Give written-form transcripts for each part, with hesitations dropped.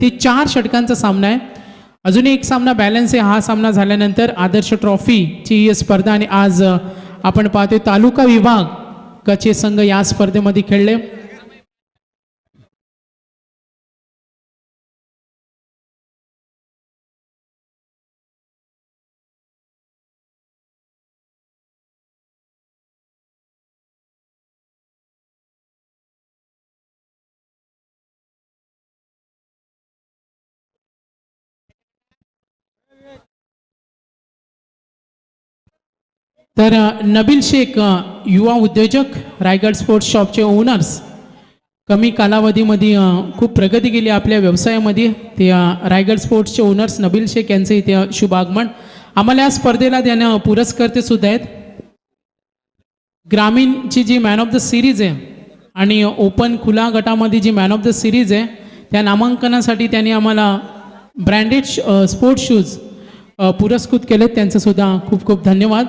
ते 4 षटकांचा सामना आहे. अजून एक सामना बॅलन्स आहे. हा सामना झाल्यानंतर आदर्श ट्रॉफीची स्पर्धा आणि आज आपण पाहतोय तालुका विभागाचे संघ या स्पर्धेमध्ये खेळले. तर नबील शेख युवा उद्योजक रायगड स्पोर्ट्स शॉपचे ओनर्स कमी कालावधीमध्ये खूप प्रगती केली आपल्या व्यवसायामध्ये. ते रायगड स्पोर्ट्सचे ओनर्स नबील शेख यांचे इथे शुभ आगमन. आम्हाला या स्पर्धेला त्यानं पुरस्कर्ते सुद्धा आहेत. ग्रामीणची जी मॅन ऑफ द सिरीज आहे आणि ओपन खुला गटामध्ये जी मॅन ऑफ द सिरीज आहे त्या नामांकनासाठी त्यांनी आम्हाला ब्रँडेड स्पोर्ट्स शूज पुरस्कृत केलेत. त्यांचं सुद्धा खूप खूप धन्यवाद.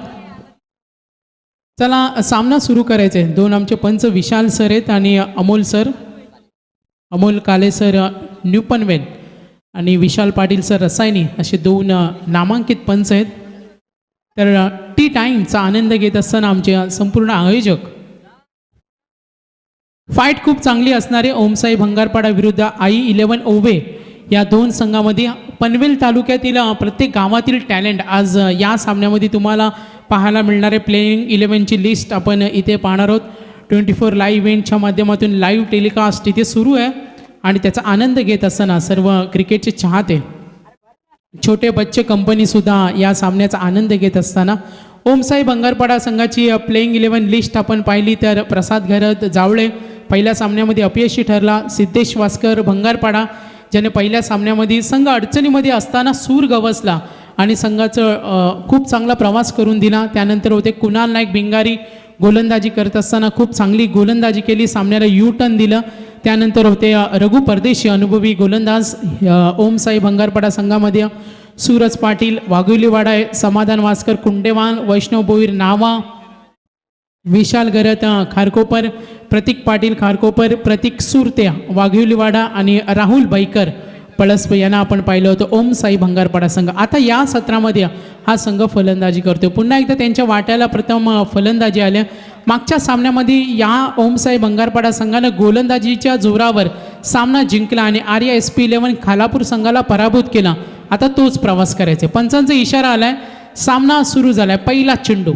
चला सामना सुरू करायचा आहे. 2 आमचे पंच विशाल सर आहेत आणि अमोल सर, अमोल काले सर न्यू पनवेल आणि विशाल पाटील सर रसायनी असे 2 नामांकित पंच आहेत. तर टी टाईमचा आनंद घेत असताना आमचे संपूर्ण आयोजक फाईट खूप चांगली असणारे ओमसाई भंगारपाडा विरुद्ध आई11 ओवे या 2 संघामध्ये पनवेल तालुक्यातील प्रत्येक गावातील टॅलेंट आज या सामन्यामध्ये तुम्हाला पाहायला मिळणारे प्लेइंग 11ची लिस्ट आपण इथे पाहणार आहोत. 24 लाईव्ह इव्हेंटच्या माध्यमातून लाईव्ह टेलिकास्ट इथे सुरू आहे आणि त्याचा आनंद घेत असताना सर्व क्रिकेटचे चाहते छोटे बच्चे कंपनीसुद्धा या सामन्याचा आनंद घेत असताना ओमसाई भंगारपाडा संघाची प्लेइंग 11 लिस्ट आपण पाहिली तर प्रसाद घरत जावळे पहिल्या सामन्यामध्ये अपयशी ठरला. सिद्धेश वास्कर भंगारपाडा ज्याने पहिल्या सामन्यामध्ये संघ अडचणीमध्ये असताना सूर गवसला आणि संघाचं खूप चांगला प्रवास करून दिला. त्यानंतर होते कुणाल नाईक भिंगारी गोलंदाजी करत असताना खूप चांगली गोलंदाजी केली, सामन्याला यू टर्न दिलं. त्यानंतर होते रघु परदेशी अनुभवी गोलंदाज ओमसाई भंगारपाडा संघामध्ये सूरज पाटील वाघुलीवाडा समाधान वास्कर कुंडेवान वैष्णव बोईर नावा विशाल गरत खारकोपर प्रतीक पाटील खारकोपर प्रतीक सुरते वाघुलीवाडा आणि राहुल बैकर पळसप यांना आपण पाहिलं होतं ओमसाई भंगारपाडा संघ. आता या सत्रामध्ये हा संघ फलंदाजी करतो. पुन्हा एकदा त्यांच्या वाट्याला प्रथम फलंदाजी आल्या. मागच्या सामन्यामध्ये या ओमसाई भंगारपाडा संघानं गोलंदाजीच्या जोरावर सामना जिंकला आणि आर्या SP11 खालापूर संघाला पराभूत केला. आता तोच प्रवास करायचा. पंचांचा इशारा आलाय, सामना सुरू झालाय. पहिला चेंडू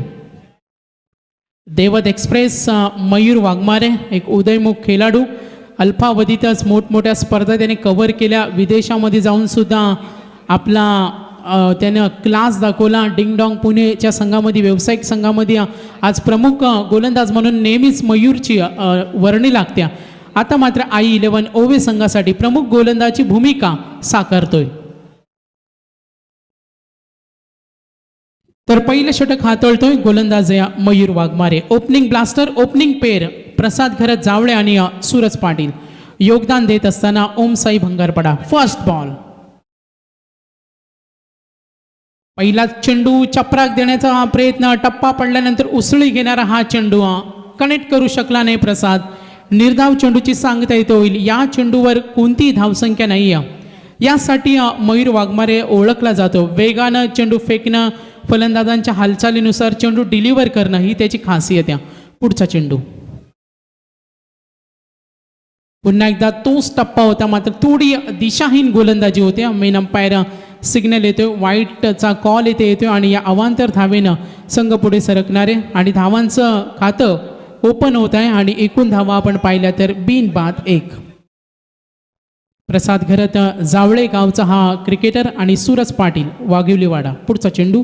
देवत एक्सप्रेस मयूर वाघमारे एक उदयमुख खेळाडू अल्पावधीतच मोठमोठ्या स्पर्धा त्याने कव्हर केल्या. विदेशामध्ये जाऊन सुद्धा आपला त्यानं क्लास दाखवला. डिंगडॉंग पुणेच्या संघामध्ये व्यावसायिक संघामध्ये आज प्रमुख गोलंदाज म्हणून नेहमीच मयूरची वर्णी लागत्या. आता मात्र आई11 ओवे संघासाठी प्रमुख गोलंदाजी भूमिका साकारतोय. तर पहिलं षटक हाताळतोय गोलंदाज Mayur Waghmare. Opening blaster opening pair Prasad Gharat Jawale आणि सूरज पाटील योगदान देत असताना ओमसाई भंगारपाडा. फर्स्ट बॉल पहिला चेंडू चपराक देण्याचा प्रयत्न, टप्पा पडल्यानंतर उसळी घेणारा हा चेंडू कनेक्ट करू शकला नाही प्रसाद. निर्धाव चेंडूची सांगता येत होईल. या चेंडूवर कोणतीही धावसंख्या नाही आहे, यासाठी मयूर वाघमारे ओळखला जातो. वेगानं चेंडू फेकणं, फलंदाजांच्या हालचालीनुसार चेंडू डिलिव्हर करणं ही त्याची खासियत आहे. पुढचा चेंडू पुन्हा एकदा तोच टप्पा होता, मात्र थोडी दिशाहीन गोलंदाजी होते. मेन अंपायर सिग्नल येतो, वाईटचा कॉल येतो आणि या अवांतर धावेनं संघ पुढे सरकणारे आणि धावांचं खातं ओपन होत आहे आणि एकूण धावा आपण पाहिल्या तर बिनबाद 1. प्रसाद घरत जावळे गावचा हा क्रिकेटर आणि सूरज पाटील वाघिवलीवाडा. पुढचा चेंडू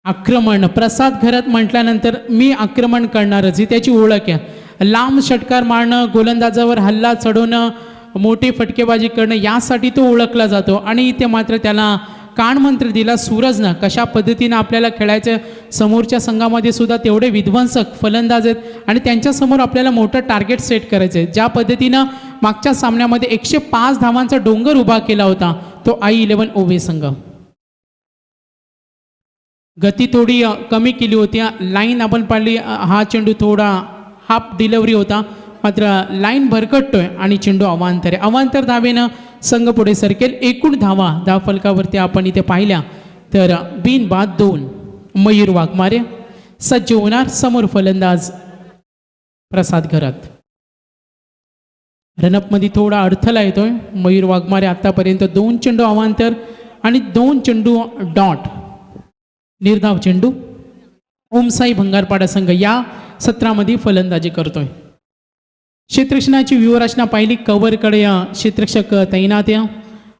आक्रमण. प्रसाद घरत म्हटल्यानंतर मी आक्रमण करणारच ही त्याची ओळख आहे. लांब षटकार मारणं, गोलंदाजावर हल्ला चढवणं, मोठी फटकेबाजी करणं यासाठी तो ओळखला जातो. आणि इथे मात्र त्याला कानमंत्र दिला सूरजनं. कशा पद्धतीनं आपल्याला खेळायचं, समोरच्या संघामध्ये सुद्धा तेवढे विध्वंसक फलंदाज आहेत आणि त्यांच्यासमोर आपल्याला मोठं टार्गेट सेट करायचं आहे. ज्या पद्धतीनं मागच्या सामन्यामध्ये 105 धावांचा डोंगर उभा केला होता तो आई11 ओवे संघ. गती थोडी कमी केली होती. लाईन आपण पाहिली, हा चेंडू थोडा हाफ डिलिव्हरी होता, मात्र लाईन भरकटतोय आणि चेंडू अवांतर आहे. अवांतर धावेनं संघ पुढे सरकेल. एकूण धावा फलकावरती आपण इथे पाहिल्या तर बिनबाद 2. मयूर वाघमारे सज्ज होणार. समोर फलंदाज प्रसाद घरात. रनअपमध्ये थोडा अडथळा येतोय. मयूर वाघमारे आतापर्यंत 2 चेंडू अवांतर आणि 2 चेंडू डॉट निर्धाव चेंडू. ओमसाई भंगारपाडा संघ या सत्रामध्ये फलंदाजी करतोय. क्षेत्ररक्षणाची व्यूहरचना पाहिली. कव्हरकडे क्षेत्ररक्षक तैनात या.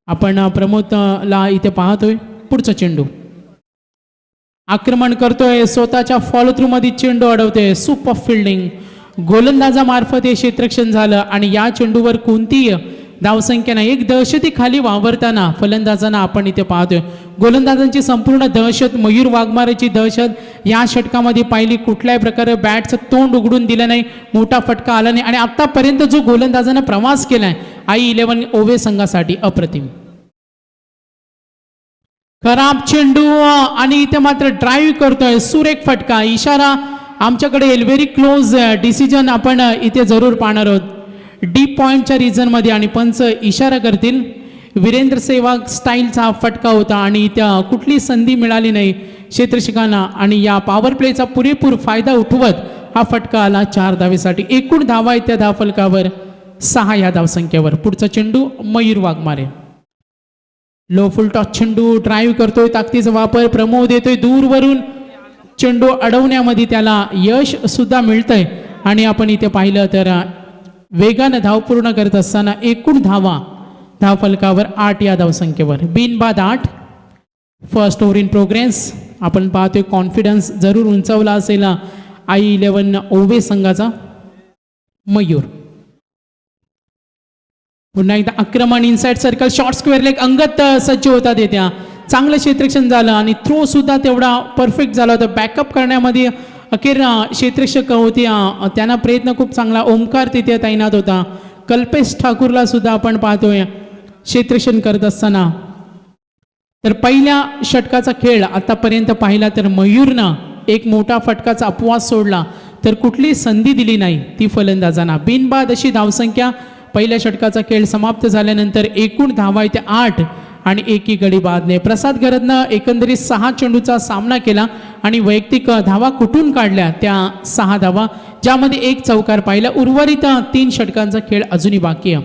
आपण प्रमोदला इथे पाहतोय. पुढचा चेंडू आक्रमण करतोय. स्वतःच्या फॉलो थ्रू मध्ये चेंडू अडवतोय. सुपर फिल्डिंग गोलंदाजामार्फत हे क्षेत्ररक्षण झालं आणि या चेंडूवर कोणतीही धावसंख्या नाही. एक दहशती खाली वावरताना फलंदाजांना आपण इथे पाहतोय. गोलंदाजांची संपूर्ण दहशत, मयूर वाघमारेची दहशत या षटकामध्ये पाहिली. कुठल्याही प्रकारे बॅटचं तोंड उघडून दिलं नाही. मोठा फटका आला नाही आणि आतापर्यंत जो गोलंदाजानं प्रवास केलाय I-11 ओवे संघासाठी अप्रतिम. खराब चेंडू आणि इथे मात्र ड्राईव्ह करतोय. सुरेख फटका. इशारा आमच्याकडे येईल. व्हेरी क्लोज डिसिजन आपण इथे जरूर पाहणार आहोत. डीप पॉईंटच्या रिजनमध्ये आणि पंच इशारा करतील. वीरेंद्र सेहवाग स्टाईलचा फटका होता आणि त्या कुठली संधी मिळाली नाही क्षेत्ररक्षकांना आणि या पॉवर प्लेचा पुरेपूर फायदा उठवत हा फटका आला 4 धावेसाठी. एकूण धावा आहेत त्या धावफलकावर 6 या धावसंख्येवर. पुढचा चेंडू मयूर वाघमारे. लो फुल टॉस चेंडू ड्राईव्ह करतोय. ताकदीचा वापर. प्रमोद येतोय दूरवरून. चेंडू अडवण्यामध्ये त्याला यश सुद्धा मिळतंय आणि आपण इथे पाहिलं तर वेगानं धाव पूर्ण करत असताना एकूण धावफलकावर 8 या धावसंख्येवर. बिनबाद 8. First over in progress. आपण पाहतोय कॉन्फिडन्स जरूर उंचावला असेल I-11 ओवे संघाचा. मयूर पुन्हा एकदा आक्रमण. Inside circle short square leg. अंगत सज्ज होतात येत्या. चांगलं क्षेत्ररक्षण झालं आणि थ्रो सुद्धा तेवढा परफेक्ट झाला होता. बॅकअप करण्यामध्ये अखेर क्षेत्ररक्षक होते त्यांना प्रयत्न खूप चांगला. ओमकार तिथे तैनात होता. कल्पेश ठाकूरला सुद्धा आपण पाहतोय क्षेत्ररक्षण करत असताना. तर पहिल्या षटकाचा खेळ आतापर्यंत पाहिला तर मयूरनं एक मोठा फटकाचा अपवाद सोडला तर कुठली संधी दिली नाही ती फलंदाजांना. बिनबाद अशी धावसंख्या. पहिल्या षटकाचा खेळ समाप्त झाल्यानंतर एकूण धावा इथे 8 आणि एकही गडी बाद नाही. प्रसाद घरतनं एकंदरीत 6 चेंडूचा सामना केला आणि वैयक्तिक धावा कुठून काढल्या त्या 6 धावा, ज्यामध्ये 1 चौकार पाहिला. उर्वरित 3 षटकांचा खेळ अजूनही बाकी आहे.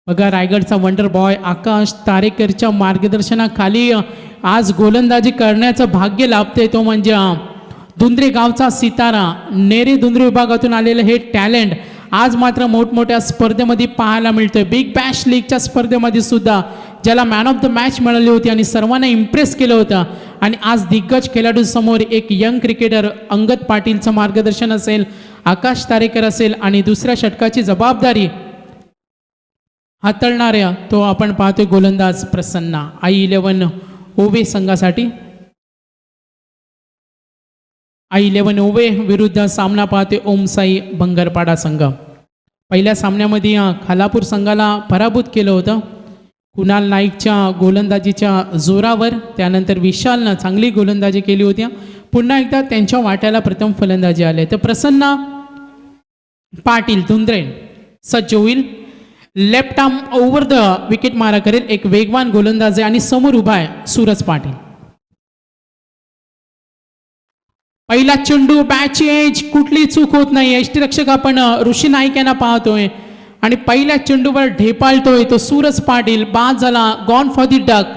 बघा रायगडचा वंडर बॉय आकाश तारेकरच्या मार्गदर्शनाखाली आज गोलंदाजी करण्याचं भाग्य लाभते. तो म्हणजे दुंद्रे गावचा सितारा, नेरे दुंद्रे विभागातून आलेलं हे टॅलेंट आज मात्र मोठमोठ्या स्पर्धेमध्ये पाहायला मिळतोय. बिग बॅश लीगच्या स्पर्धेमध्ये सुद्धा ज्याला मॅन ऑफ द मॅच मिळाली होती आणि सर्वांना इम्प्रेस केलं होतं आणि आज दिग्गज खेळाडूंसमोर एक यंग क्रिकेटर अंगद पाटीलचं मार्गदर्शन असेल, आकाश तारेकर असेल आणि दुसऱ्या षटकाची जबाबदारी हाताळणाऱ्या तो आपण पाहतोय गोलंदाज प्रसन्ना. I-11 ओवे संघासाठी I-11 ओवे विरुद्ध सामना पाहतोय ओमसाई भंगारपाडा संघ. पहिल्या सामन्यामध्ये खालापूर संघाला पराभूत केलं होतं कुणाल नाईकच्या गोलंदाजीच्या जोरावर. त्यानंतर विशालनं चांगली गोलंदाजी केली होती. पुन्हा एकदा त्यांच्या वाट्याला प्रथम फलंदाजी आले तर प्रसन्ना पाटील धुंद्रे सज्ज होईल. Left arm over the wicket मारा करेल. एक वेगवान गोलंदाज आहे आणि समोर उभा आहे सूरज पाटील. पहिला चेंडू बॅटची एज, कुठली चूक होत नाही. यष्टीरक्षक आपण ऋषी नाईक यांना पाहतोय आणि पहिल्या चेंडूवर ढेपाळतोय तो सूरज पाटील. बाद झाला. Gone for the duck.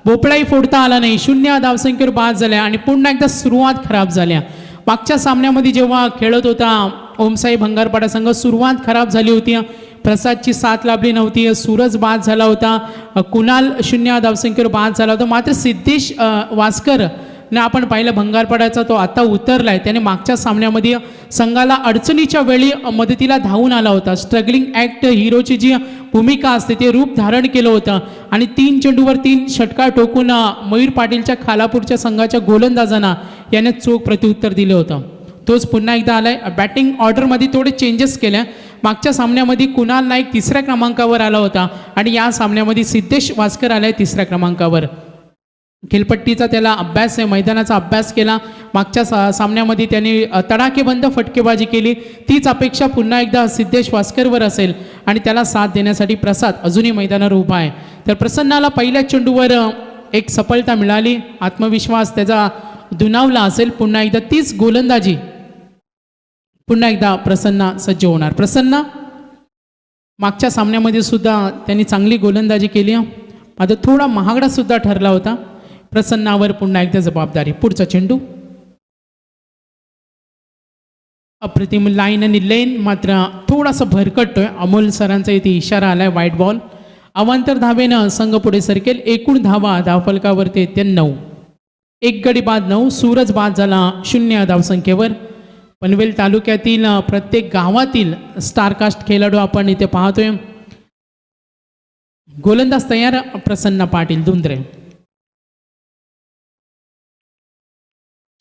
भोपळाही फोडता आला नाही. 0 धावसंख्येवर बाद झाल्या आणि पुन्हा एकदा सुरुवात खराब झाल्या. मागच्या सामन्यामध्ये जेव्हा खेळत होता ओमसाई भंगारपाडा संघ सुरुवात खराब झाली होती. प्रसादची साथ लाभली नव्हती. सूरज बाद झाला होता. कुणाल 0 धावसंख्येवर बाद झाला होता. मात्र सिद्धेश वास्कर ने आपण पाहिलं भंगारपाड्याचा तो आता उतरलाय. त्याने मागच्या सामन्यामध्ये संघाला अडचणीच्या वेळी मदतीला धावून आला होता. स्ट्रगलिंग ॲक्ट हिरोची जी भूमिका असते ते रूप धारण केलं होतं आणि 3 चेंडूवर 3 षटकार ठोकून मयूर पाटीलच्या खालापूरच्या संघाच्या गोलंदाजांना याने चोख प्रत्युत्तर दिलं होतं. तोच पुन्हा एकदा आलाय. बॅटिंग ऑर्डरमध्ये थोडे चेंजेस केल्या. मागच्या सामन्यामध्ये कुणाल नाईक 3ऱ्या क्रमांकावर आला होता आणि या सामन्यामध्ये सिद्धेश वास्कर आलाय 3ऱ्या क्रमांकावर. खेळपट्टीचा त्याला अभ्यास आहे, मैदानाचा अभ्यास केला. मागच्या सामन्यामध्ये त्याने तडाखेबंद फटकेबाजी केली. तीच अपेक्षा पुन्हा एकदा सिद्धेश वास्करवर असेल आणि त्याला साथ देण्यासाठी प्रसाद अजूनही मैदानावर उभा आहे. तर प्रसन्नाला पहिल्या चेंडूवर एक सफलता मिळाली. आत्मविश्वास त्याचा दुणावला असेल. पुन्हा एकदा तीच गोलंदाजी, पुन्हा एकदा प्रसन्ना सज्ज होणार. प्रसन्ना मागच्या सामन्यामध्ये सुद्धा त्यांनी चांगली गोलंदाजी केली, मात्र थोडा महागडा सुद्धा ठरला होता. प्रसन्नावर पुन्हा एकदा जबाबदारी. पुढचा चेंडू अप्रतिम लाईन आणि लेन मात्र थोडासा भरकटतोय. अमोल सरांचा इथे इशारा आलाय वाईट बॉल. अवांतर धावेनं संघ पुढे सरकेल. एकूण धावा धावफलकावरती येते 9. एक गडी बाद 9. सूरज बाद झाला 0 धावसंख्येवर. पनवेल तालुक्यातील प्रत्येक गावातील स्टारकास्ट खेळाडू आपण इथे पाहतोय. गोलंदाज तयार प्रसन्न पाटील धुंद्रे.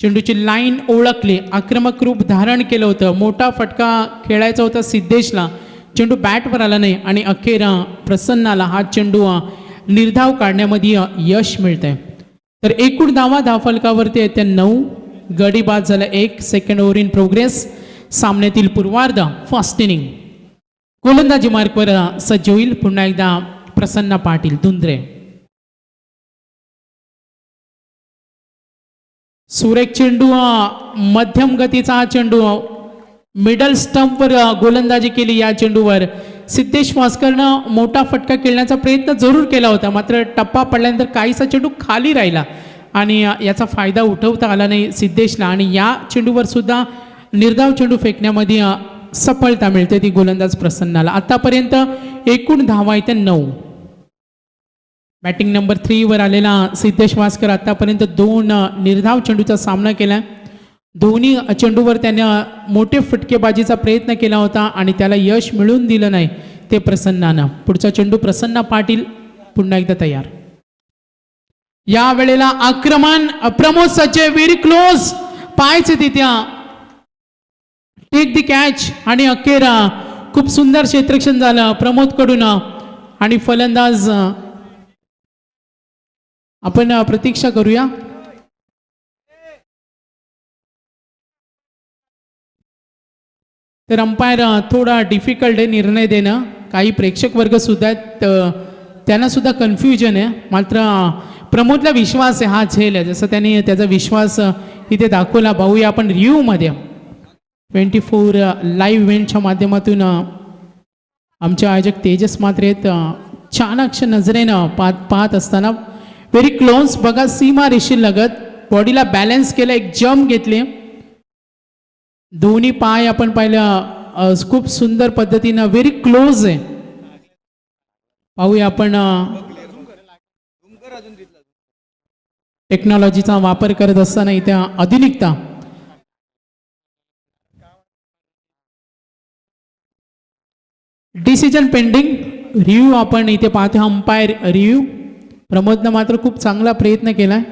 चेंडूची लाईन ओळखली, आक्रमक रूप धारण केलं होतं. मोठा फटका खेळायचा होता सिद्धेशला, चेंडू बॅटवर आला नाही आणि अखेर प्रसन्नाला हा चेंडू निर्धाव काढण्यामध्ये यश मिळतंय. तर एकूण धावा धावफलकावरती येत्या 9. गडी बाद झाला 1. Second over in progress. सामन्यातील पूर्वार्ध फर्स्ट इनिंग गोलंदाजी मार्कवर सज्ज होईल. पुन्हा एकदा प्रसन्न पाटील धुंद्रे. सुरेख चेंडू, मध्यम गतीचा हा चेंडू मिडल स्टंपवर गोलंदाजी केली. या चेंडूवर सिद्धेश वास्करनं मोठा फटका खेळण्याचा प्रयत्न जरूर केला होता, मात्र टप्पा पडल्यानंतर काहीसा चेंडू खाली राहिला आणि याचा फायदा उठवता आला नाही सिद्धेशला. आणि या चेंडूवर सुद्धा निर्धाव चेंडू फेकण्यामध्ये सफलता मिळते ती गोलंदाज प्रसन्नाला. आतापर्यंत एकूण धावा इथे 9. बॅटिंग नंबर 3 वर आलेला सिद्धेश वास्कर आतापर्यंत 2 निर्धाव चेंडूचा सामना केला. दोन्ही चेंडूवर त्याने मोठे फटकेबाजीचा प्रयत्न केला होता आणि त्याला यश मिळून दिलं नाही ते प्रसन्नानं. पुढचा चेंडू प्रसन्न पाटील पुन्हा एकदा तयार. या वेळेला आक्रमण प्रमोद सज्जे, व्हेरी क्लोज, पायचे तिथे टेक द कॅच आणि अखेर खूप सुंदर क्षेत्ररक्षण झालं प्रमोद कडून. आणि फलंदाज आपण प्रतीक्षा करूया. तर अंपायर थोडा डिफिकल्ट आहे निर्णय देणं. काही प्रेक्षक वर्ग सुद्धा आहेत, त्यांना सुद्धा कन्फ्युजन आहे. मात्र प्रमोदला विश्वास आहे हा झेल आहे, जसं त्यांनी त्याचा विश्वास इथे दाखवला. पाहूया आपण रिव्ह्यूमध्ये 24 लाईव्ह इव्हेंटच्या माध्यमातून आमचे आयोजक तेजस मात्रे आहेत. चाणक्य नजरेनं पाहत असताना व्हेरी क्लोज बघा, सीमा रेषी लगत बॉडीला बॅलन्स केलं, एक जम्प घेतले. दोन्ही पाय आपण पाहिलं खूप सुंदर पद्धतीनं व्हेरी क्लोज आहे. पाहूया आपण टेक्नॉलॉजीचा वापर करत असताना इथे आधुनिकता. डिसिजन पेंडिंग रिव्ह्यू आपण इथे पाहतो. Umpire review. प्रमोदनं मात्र खूप चांगला प्रयत्न केलाय.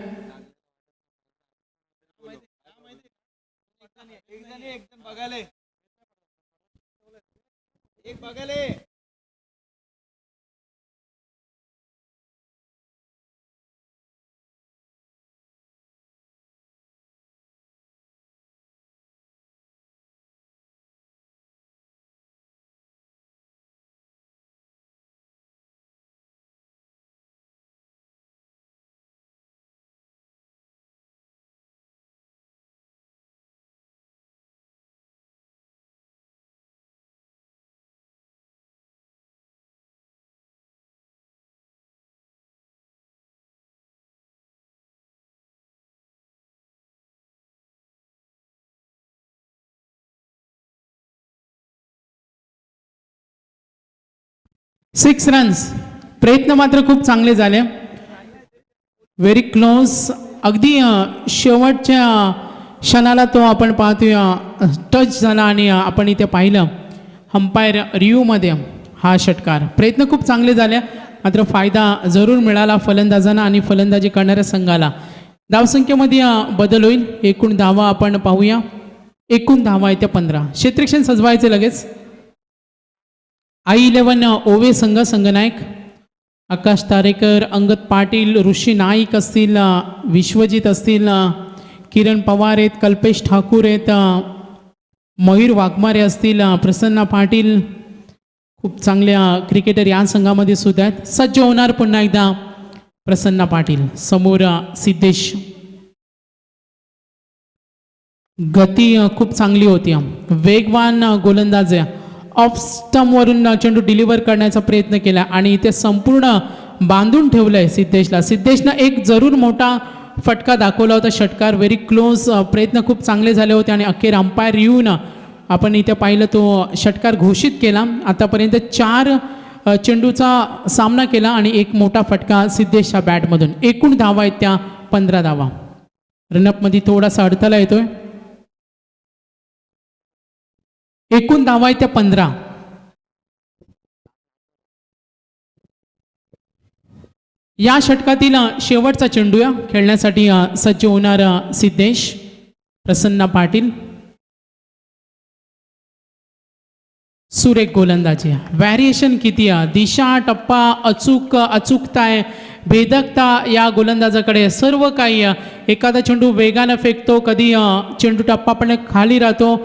Six runs. प्रयत्न मात्र खूप चांगले झाले. Very close. अगदी शेवटच्या क्षणाला तो आपण पाहतोय टच झाला आणि आपण इथे पाहिलं अंपायर रिव्ह्यूमध्ये हा षटकार. प्रयत्न खूप चांगले झाले, मात्र फायदा जरूर मिळाला फलंदाजांना आणि फलंदाजी करणाऱ्या संघाला. धावसंख्येमध्ये बदल होईल. एकूण धावा आपण पाहूया. एकूण धावा येत्या 15. क्षेत्ररक्षण सजवायचे लगेच. I11 ओवे संघ संघनायक. आकाश तारेकर, अंगद पाटील, ऋषी नाईक असतील, विश्वजित असतील, किरण पवार आहेत, कल्पेश ठाकूर आहेत, मयूर वाघमारे असतील, प्रसन्ना पाटील, खूप चांगल्या क्रिकेटर या संघामध्ये सुद्धा आहेत. सज्ज होणार पुन्हा एकदा प्रसन्ना पाटील, समोर सिद्धेश. गती खूप चांगली होती, वेगवान गोलंदाज आहे. ऑफ स्टंपवरून चेंडू डिलिव्हर करण्याचा प्रयत्न केला आणि इथे संपूर्ण बांधून ठेवलंय सिद्धेशला. सिद्धेशनं एक जरूर मोठा फटका दाखवला होता, षटकार व्हेरी क्लोज, प्रयत्न खूप चांगले झाले होते आणि अखेर अंपायर येऊन आपण इथे पाहिलं तो षटकार घोषित केला. आतापर्यंत 4 चेंडूचा सामना केला आणि एक मोठा फटका सिद्धेशच्या बॅटमधून. एकूण धावा आहेत त्या 15 धावा. रनअपमध्ये थोडासा अडथळा येतोय. एकूण धावा आहेत त्या 15. या षटकातील शेवटचा चेंडू खेळण्यासाठी सज्ज होणार सिद्धेश. प्रसन्ना पाटील, सुरेख गोलंदाजी, व्हॅरिएशन किती आहे, दिशा, टप्पा, अचूकता आहे, भेदकता या गोलंदाजाकडे सर्व काही. एखादा चेंडू वेगानं फेकतो, कधी चेंडू टप्पा पण खाली राहतो,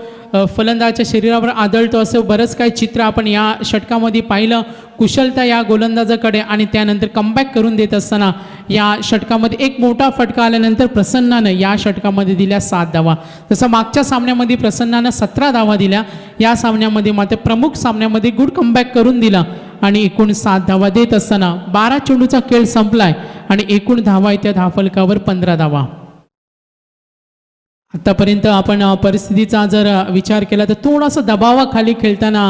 फलंदाजाच्या शरीरावर आदळतो, असं बरंच काही चित्र आपण या षटकामध्ये पाहिलं. कुशलता या गोलंदाजाकडे आणि त्यानंतर कमबॅक करून देत असताना या षटकामध्ये एक मोठा फटका आल्यानंतर प्रसन्नानं या षटकामध्ये दिल्या 7 धावा. तसं मागच्या सामन्यामध्ये प्रसन्नानं 17 धावा दिल्या. या सामन्यामध्ये मात्र प्रमुख सामन्यामध्ये गुड कमबॅक करून दिला आणि एकूण 7 धावा देत असताना 12 चेंडूचा खेळ संपलाय आणि एकूण धावा आहे त्या धावफलकावर 15 धावा. आतापर्यंत आपण परिस्थितीचा जर विचार केला तर थोडासा दबावाखाली खेळताना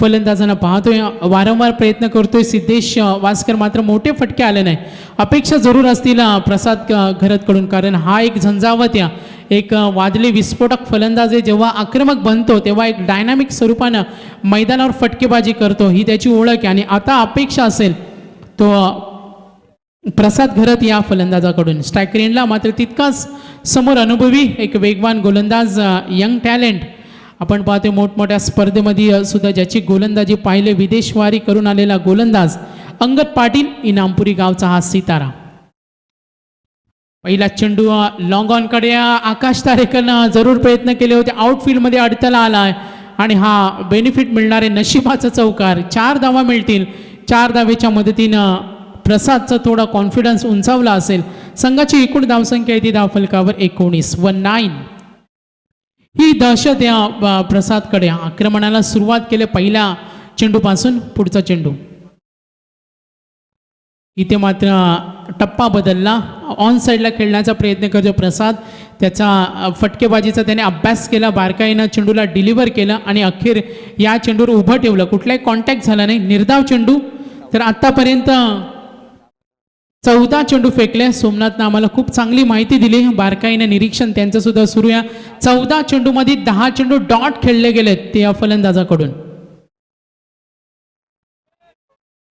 फलंदाजांना पाहतोय, वारंवार प्रयत्न करतोय सिद्धेश वासकर, मात्र मोठे फटके आले नाही. अपेक्षा जरूर असतील प्रसाद घरतकडून, कारण हा एक झंझावत या एक वादळी विस्फोटक फलंदाज आहे. जेव्हा आक्रमक बनतो तेव्हा एक डायनामिक स्वरूपानं मैदानावर फटकेबाजी करतो, ही त्याची ओळख आहे. आणि आता अपेक्षा असेल तो प्रसाद घरत या फलंदाजाकडून. स्ट्रायकर एंडला मात्र तितकाच समोर अनुभवी एक वेगवान गोलंदाज, यंग टॅलेंट आपण पाहतो. मोठमोठ्या स्पर्धेमध्ये सुद्धा ज्याची गोलंदाजी पाहिले, विदेशवारी करून आलेला गोलंदाज अंगद पाटील, इनामपुरी गावचा हा सितारा. पहिला चेंडू लॉंग ऑनकडे, आकाश तारेकरनं जरूर प्रयत्न केले होते, आउटफील्डमध्ये अडथळा आलाय आणि हा बेनिफिट मिळणारे नशिबाचा चौकार. 4 धावा मिळतील. 4 धावेच्या मदतीनं प्रसादचा थोडा कॉन्फिडन्स उंचावला असेल. संघाची एकूण धावसंख्या आहे ती धावफलकावर 19. ही दहशत या प्रसादकडे. आक्रमणाला सुरुवात केली पहिल्या चेंडूपासून. पुढचा चेंडू इथे मात्र टप्पा बदलला, ऑन साईडला खेळण्याचा प्रयत्न करतो प्रसाद. त्याचा फटकेबाजीचा त्याने अभ्यास केला, बारकाईनं चेंडूला डिलिव्हर केलं आणि अखेर या चेंडूवर उभं ठेवलं. कुठलाही कॉन्टॅक्ट झाला नाही, निर्धाव चेंडू. तर आतापर्यंत 14 चेंडू फेकले. सोमनाथनं आम्हाला खूप चांगली माहिती दिली, बारकाईनं निरीक्षण त्यांचं सुद्धा सुरू आहे. 14 चेंडूमध्ये 10 चेंडू डॉट खेळले गेलेत ते या फलंदाजाकडून.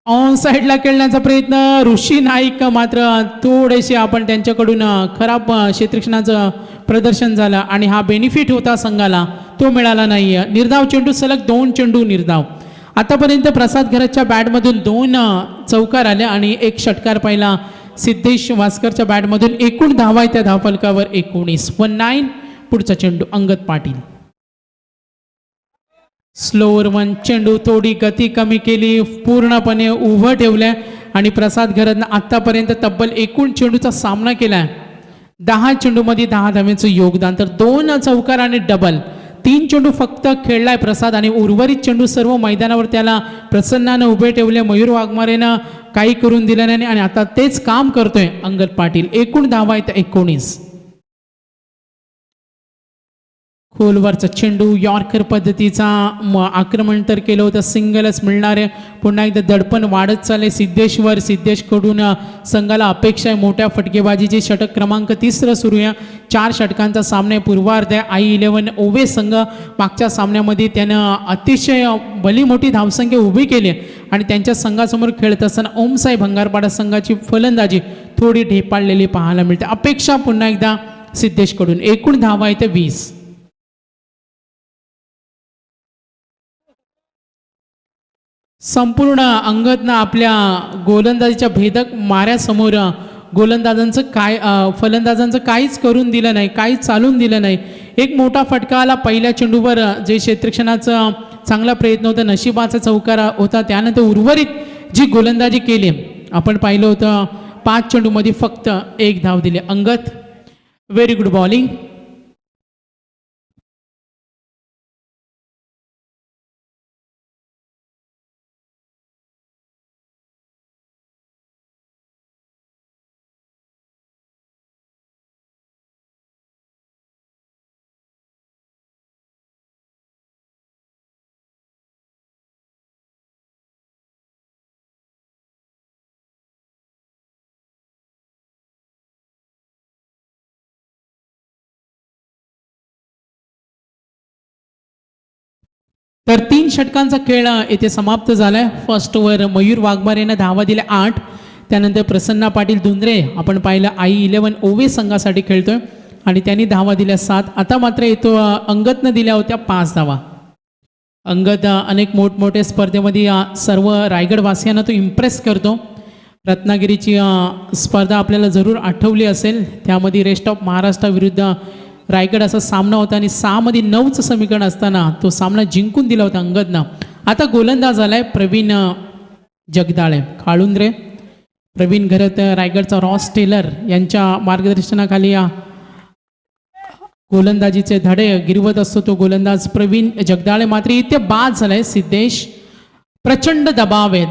ऑन साईडला खेळण्याचा प्रयत्न ऋषी नाईक, मात्र थोडेसे आपण त्यांच्याकडून खराब क्षेत्ररक्षणाचं प्रदर्शन झालं आणि हा बेनिफिट होता संघाला, तो मिळाला नाही. निर्धाव चेंडू, सलग 2 चेंडू निर्धाव. आतापर्यंत प्रसाद घरतच्या बॅटमधून 2 चौकार आले आणि 1 षटकार पाहिला सिद्धेश वासकरच्या बॅटमधून. एकूण धावा आहे त्या धावफलकावर 19. पुढचा चेंडू अंगद पाटील. स्लोवर 1 चेंडू, थोडी गती कमी केली, पूर्णपणे उभं ठेवलंय आणि प्रसाद घरतनं आतापर्यंत तब्बल एकूण चेंडूचा सामना केलाय. 10 चेंडूमध्ये 10 धावेचं योगदान, तर 2 चौकार आणि डबल. 3 चेंडू फक्त खेळलाय प्रसाद आणि उर्वरित चेंडू सर्व मैदानावर त्याला प्रसन्नानं उभे ठेवले. मयूर वाघमारेनं काही करून दिलं नाही आणि आता तेच काम करतोय अंगद पाटील. एकूण धावा आहेत 19. खोलवरचा चेंडू, यॉर्कर पद्धतीचा आक्रमण तर केलं होतं, सिंगलच मिळणार आहे. पुन्हा एकदा दडपण वाढत चालले सिद्धेशवर. सिद्धेशकडून संघाला अपेक्षा आहे मोठ्या फटकेबाजीची. षटक क्रमांक 3 सुरू आहे. 4 षटकांचा सामना पूर्वार्ध आहे. I11 ओवे संघ मागच्या सामन्यामध्ये त्यानं अतिशय भली मोठी धावसंख्या उभी केली आणि त्यांच्या संघासमोर खेळत असताना ओमसाई भंगारपाडा संघाची फलंदाजी थोडी ढेपाळलेली पाहायला मिळते. अपेक्षा पुन्हा एकदा सिद्धेशकडून. एकूण धावा आहे ते 20. संपूर्ण अंगदनं आपल्या गोलंदाजीच्या भेदक माऱ्यासमोर गोलंदाजांचं फलंदाजांचं काहीच करून दिलं नाही, काहीच चालून दिलं नाही. एक मोठा फटका आला पहिल्या चेंडूवर, जे क्षेत्ररक्षणाचा चांगला प्रयत्न होता, नशिबाचा चौकार होता. त्यानंतर उर्वरित जी गोलंदाजी केली आपण पाहिलं होतं, 5 चेंडूमध्ये फक्त 1 धाव दिली. Angad, very good bowling. तर 3 षटकांचा खेळ येथे समाप्त झालाय. फर्स्ट ओव्हर मयूर वाघमारेनं धावा दिल्या 8. त्यानंतर प्रसन्ना पाटील धुंद्रे आपण पाहिलं I11 ओवे संघासाठी खेळतोय आणि त्यांनी धावा दिल्या 7. आता मात्र येतो अंगदनं दिल्या होत्या 5 धावा. अंगद अनेक मोठमोठ्या स्पर्धेमध्ये सर्व रायगडवासियांना तो इम्प्रेस करतो. रत्नागिरीची स्पर्धा आपल्याला जरूर आठवली असेल, त्यामध्ये रेस्ट ऑफ महाराष्ट्राविरुद्ध रायगड असा सामना होता आणि 6मध्ये 9चं समीकरण असताना तो सामना जिंकून दिला होता अंगदनं. आता गोलंदाज आलाय प्रवीण जगदाळे काळुंद्रे. प्रवीण घरत रायगडचा रॉस टेलर यांच्या मार्गदर्शनाखाली गोलंदाजीचे धडे गिरवत असतो तो गोलंदाज प्रवीण जगदाळे. मात्र इथे बाद झालाय सिद्धेश. प्रचंड दबाव आहे,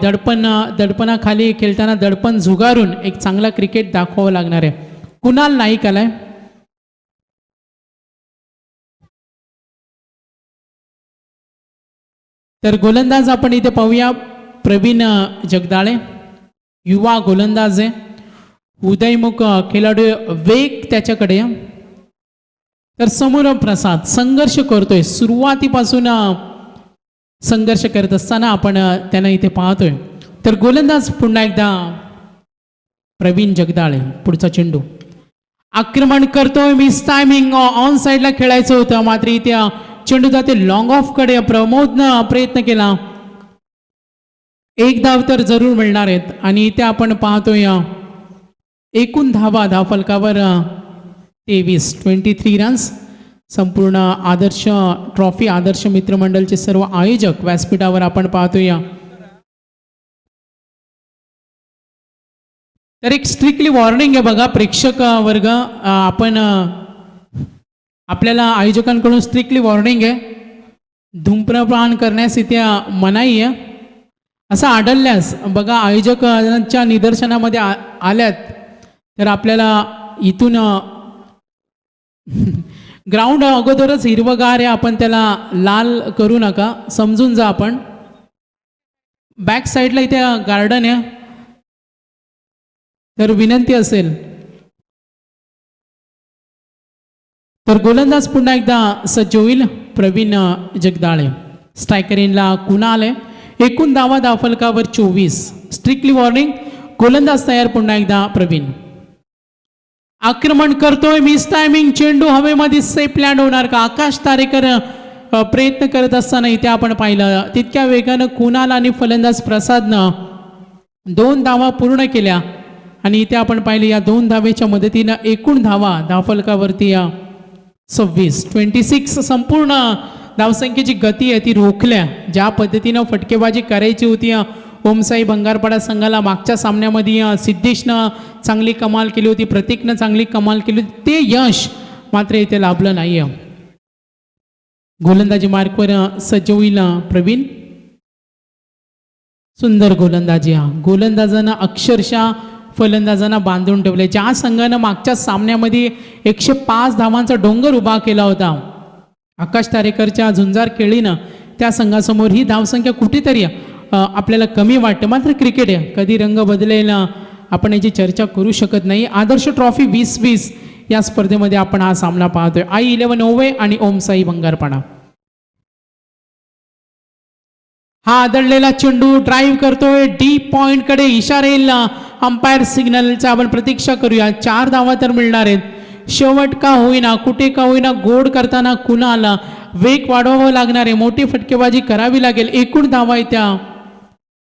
दडपणाखाली खेळताना दडपण झुगारून एक चांगला क्रिकेट दाखवावं लागणार आहे. कुणाल नाईक आलाय. तर गोलंदाज आपण इथे पाहूया प्रवीण जगदाळे, युवा गोलंदाज आहे, उदयमुख खेळाडू, वेग त्याच्याकडे. तर समोर प्रसाद संघर्ष करतोय, सुरुवातीपासून संघर्ष करत असताना आपण त्यांना इथे पाहतोय. तर गोलंदाज पुन्हा एकदा प्रवीण जगदाळे. पुढचा चेंडू आक्रमण करतोय, मिस टायमिंग, ऑन साईडला खेळायचं होतं, मात्र इथे चेंडू जाते लॉंग ऑफ कडे. प्रमोदनं प्रयत्न केला, 1 धाव तर जरूर मिळणार आहेत आणि इथे आपण पाहतोय एकूण धावा धावफलकावर 23 रन्स. संपूर्ण आदर्श ट्रॉफी आदर्श मित्रमंडळचे सर्व आयोजक व्यासपीठावर आपण पाहतोय. तर एक स्ट्रिक्टली वॉर्निंग आहे बघा प्रेक्षक वर्ग, आपण आपल्याला आयोजकांकडून स्ट्रिक्टली वॉर्निंग आहे, धूम्रपान करण्यास इथे मनाई आहे. असं आढळल्यास बघा आयोजकांच्या निदर्शनामध्ये आल्यात तर आपल्याला इथून ग्राउंड अगोदरच हिरवगार आहे, आपण त्याला लाल करू नका, समजून जा. आपण बॅक साईडला इथे गार्डन आहे, तर विनंती असेल. तर गोलंदाज पुन्हा एकदा सज्ज होईल प्रवीण जगदाळे. स्ट्रायकर इनला कुणाल आहे. एकूण धावा धावफलकावर 24. Strictly warning. गोलंदाज तयार पुन्हा एकदा प्रवीण. आक्रमण करतोय, मिस टायमिंग, चेंडू हवेमध्ये सेफ लँड होणार का? आकाश तारेकर प्रयत्न करत असताना इथे आपण पाहिलं तितक्या वेगानं कुणाल आणि फलंदाज प्रसादनं 2 धावा पूर्ण केल्या आणि इथे आपण पाहिलं या 2 धावेच्या मदतीनं एकूण धावा धावफलकावरती 26. संपूर्ण धावसंख्येची गती आहे ती रोखल्या. ज्या पद्धतीनं फटकेबाजी करायची होती ओमसाई भंगारपाडा संघाला मागच्या सामन्यामध्ये सिद्धेशनं चांगली कमाल केली होती, प्रतीकनं चांगली कमाल केली होती, ते यश मात्र इथे लाभलं नाही. गोलंदाजी मार्कवर सज्ज होईल प्रवीण. सुंदर गोलंदाजी. गोलंदाजांना अक्षरशः फलंदाजांना बांधून ठेवले. ज्या संघानं मागच्या सामन्यामध्ये 105 धावांचा डोंगर उभा केला होता आकाश तारेकरच्या झुंजार खेळीनं, त्या संघासमोर ही धावसंख्या कुठेतरी आपल्याला कमी वाटते. मात्र क्रिकेट आहे, कधी रंग बदलेल आपण याची चर्चा करू शकत नाही. आदर्श ट्रॉफी 2020 या स्पर्धेमध्ये आपण हा सामना पाहतोय. I11 ओवे आणि ओमसाई भंगारपाडा. हा आदळलेला चेंडू ड्राईव्ह करतोय डीप पॉइंट कडे. इशारा येईल अंपायर सिग्नलचा, आपण प्रतीक्षा करूया. 4 धावा तर मिळणार आहेत. शेवट का होईना, कुठे का होईना, गोड करताना कुणाला वेग वाढवावा लागणार आहे, मोठी फटकेबाजी करावी लागेल. एकूण धावा येत्या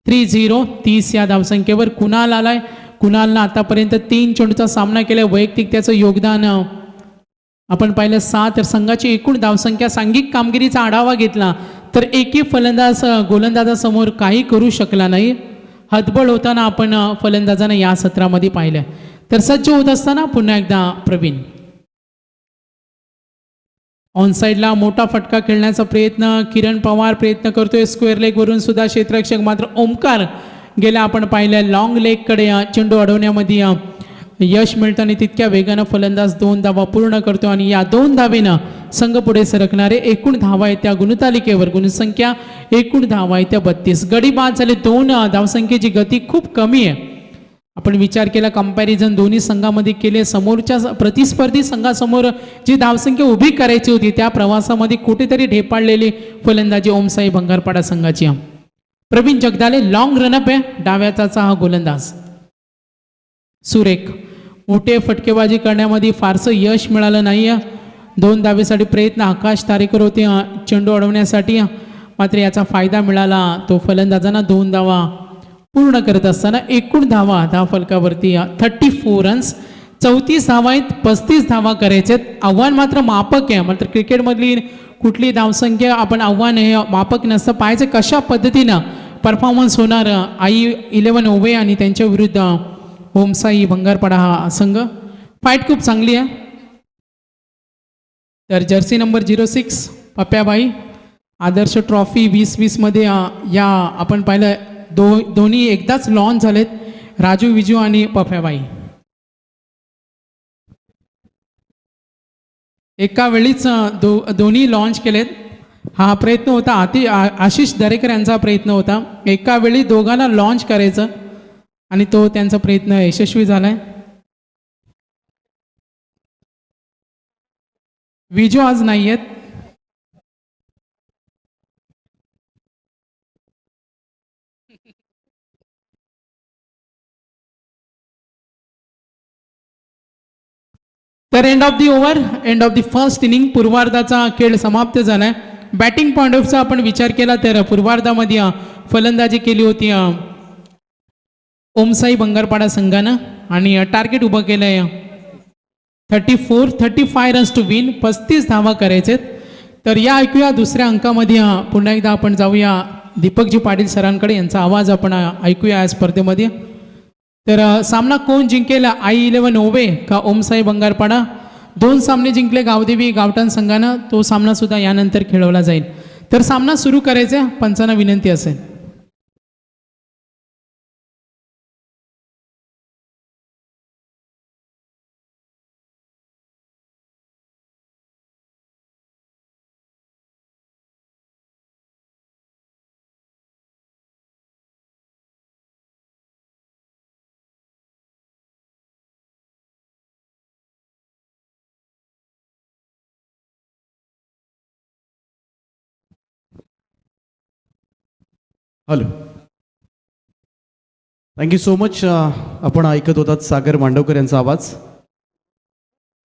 3-0 30 या धावसंख्येवर कुणाल आलाय. कुणालनं आतापर्यंत 3 चेंडूचा सामना केलाय. वैयक्तिक त्याचं योगदान आपण पाहिलं 7. तर संघाची एकूण धावसंख्या सांघिक कामगिरीचा आढावा घेतला तर एकही फलंदाज गोलंदाजासमोर काही करू शकला नाही. हतबल होताना आपण फलंदाजांना या सत्रामध्ये पाहिलं. तर सज्ज होत असताना पुन्हा एकदा प्रवीण ऑन साईडला मोठा फटका खेळण्याचा प्रयत्न. किरण पवार प्रयत्न करतोय स्क्वेअर लेग वरून सुद्धा क्षेत्ररक्षक मात्र ओमकार गेल्या आपण पाहिलं लॉंग लेगकडे चेंडू अडवण्यामध्ये यश मिळतं आणि तितक्या वेगानं फलंदाज 2 धावा पूर्ण करतो आणि या 2 धावेनं संघ पुढे सरकणारे. एकूण धावा आहे त्या गुणतालिकेवर गुणसंख्या एकूण धावा आहे त्या 32. गडी बाद झाले. 2 धावसंख्येची गती खूप कमी आहे. आपण विचार केला कंपॅरिझन दोन्ही संघामध्ये केले. समोरच्या प्रतिस्पर्धी संघासमोर जी धावसंख्या उभी करायची होती त्या प्रवासामध्ये कुठेतरी ढेपाळलेली फलंदाजी ओमसाई भंगारपाडा संघाची. प्रवीण जगदाले लॉंग रनअप आहे डाव्याचा हा गोलंदाज. सुरेख मोठे फटकेबाजी करण्यामध्ये फारसं यश मिळालं नाही. 2 धावेसाठी प्रयत्न आकाश तारेकर होते चेंडू अडवण्यासाठी मात्र याचा फायदा मिळाला तो फलंदाजांना. 2 धावा पूर्ण करत असताना एकूण धावा धावफलकावरती 34 रन्स. 34 धावा आहेत. 35 धावा करायचे आहेत. आव्हान मात्र मापक आहे. मात्र क्रिकेटमधली कुठली धावसंख्या आपण आव्हान हे मापक नसतं. पाहायचं कशा पद्धतीनं परफॉर्मन्स होणार I-11 ओवे आणि त्यांच्या विरुद्ध ओमसाई भंगारपाडा हा संघ. फाईट खूप चांगली आहे. तर जर्सी नंबर 06 पप्प्याबाई आदर्श ट्रॉफी 2020 मध्ये या आपण पाहिलं दोन्ही एकदाच लॉन्च झालेत. राजू विजू आणि पप्प्याबाई एका वेळीच दोन्ही लॉन्च केलेत. हा प्रयत्न होता आशिष दरेकर यांचा प्रयत्न होता एका वेळी दोघांना लॉन्च करायचं आणि तो त्यांचा प्रयत्न यशस्वी झालाय. विजू आज नाही आहेत. तर end of the over end of the first inning पूर्वार्धाचा खेळ समाप्त झालाय. बॅटिंग पॉईंट ऑफचा आपण विचार केला तर पूर्वार्धामध्ये फलंदाजी केली होती ओमसाई भंगारपाडा संघानं आणि टार्गेट उभं केलं आहे 35 रन्स टू विन. 35 धावा करायचेत. तर या ऐकूया दुसऱ्या अंकामध्ये पुन्हा एकदा आपण जाऊया दीपकजी पाटील सरांकडे. यांचा आवाज आपण ऐकूया या स्पर्धेमध्ये. तर सामना कोण जिंकेल I-11 ओवे का ओमसाई भंगारपाडा. 2 सामने जिंकले गावदेवी गावठाण संघानं. तो सामना सुद्धा यानंतर खेळवला जाईल. तर सामना सुरू करायचा पंचांना विनंती असेल. Hello thank you so much. आपण ऐकत होतात सागर मांडवकर यांचा आवाज.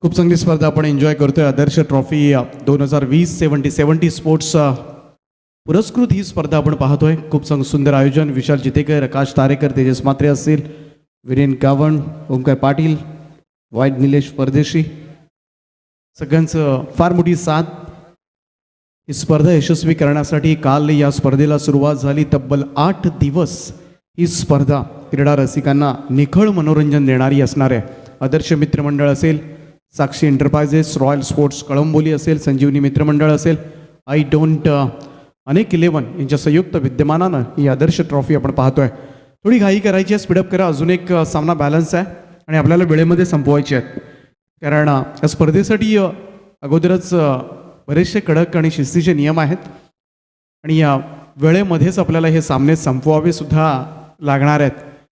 खूप चांगली स्पर्धा आपण एन्जॉय करतोय. आदर्श ट्रॉफी 2020 70 स्पोर्ट्स पुरस्कृत ही स्पर्धा आपण पाहतोय. खूप सुंदर आयोजन. विशाल जितेकर, आकाश तारेकर, तेजस म्हात्रे असतील, वीरेन गावण, ओमकार पाटील, वाईट निलेश परदेशी, सगळ्यांचं फार मोठी साथ. ही स्पर्धा यशस्वी करण्यासाठी काल या स्पर्धेला सुरुवात झाली. तब्बल 8 दिवस ही स्पर्धा क्रीडा रसिकांना निखळ मनोरंजन देणारी असणार आहे. आदर्श मित्रमंडळ असेल, साक्षी एंटरप्राइजेस, रॉयल स्पोर्ट्स कळंबोली असेल, संजीवनी मित्रमंडळ असेल, आय डोंट अनेक 11 यांच्या संयुक्त विद्यमानानं ही आदर्श ट्रॉफी आपण पाहतोय. थोडी घाई करायची आहे, स्पीडअप करा. अजून एक सामना बॅलन्स आहे आणि आपल्याला वेळेमध्ये संपवायचे आहेत. कारण या स्पर्धेसाठी अगोदरच बरेचसे कडक आणि शिस्तीचे नियम आहेत आणि या वेळेमध्येच आपल्याला हे सामने संपवावे सुद्धा लागणार आहेत.